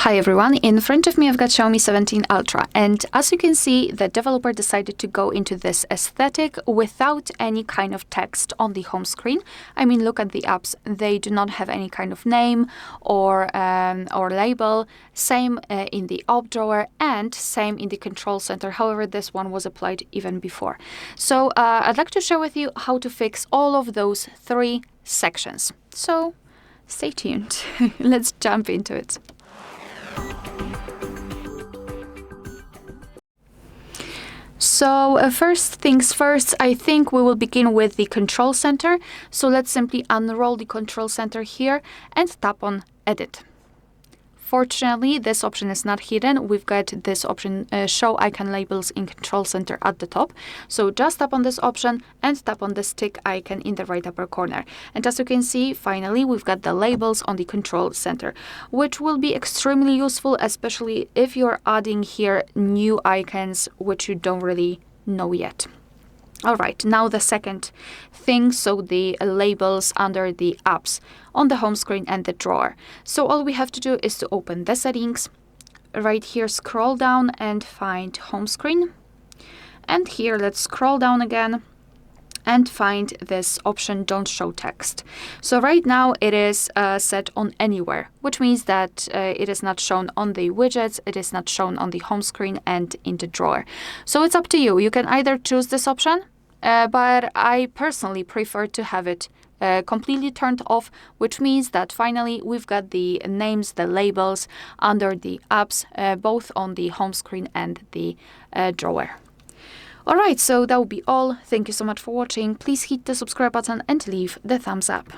Hi everyone, in front of me I've got Xiaomi 17 Ultra, and as you can see, the developer decided to go into this aesthetic without any kind of text on the home screen. I mean, look at the apps, they do not have any kind of name or label. Same in the app drawer and same in the control center. However, this one was applied even before. So I'd like to share with you how to fix all of those three sections. So stay tuned. Let's jump into it. So first things first, I think we will begin with the control center. So let's simply unroll the control center here and tap on Edit. Fortunately, this option is not hidden. We've got this option, Show Icon Labels in Control Center at the top. So just tap on this option and tap on this tick icon in the right upper corner. And as you can see, finally, we've got the labels on the Control Center, which will be extremely useful, especially if you're adding here new icons, which you don't really know yet. All right, now the second thing, so the labels under the apps on the home screen and the drawer. So all we have to do is to open the settings, right here scroll down and find home screen. And here let's scroll down again and find this option, don't show text. So right now it is set on anywhere, which means that it is not shown on the widgets, it is not shown on the home screen and in the drawer. So it's up to you. You can either choose this option, but I personally prefer to have it completely turned off, which means that finally we've got the names, the labels under the apps, both on the home screen and the drawer. Alright, so that will be all. Thank you so much for watching. Please hit the subscribe button and leave the thumbs up.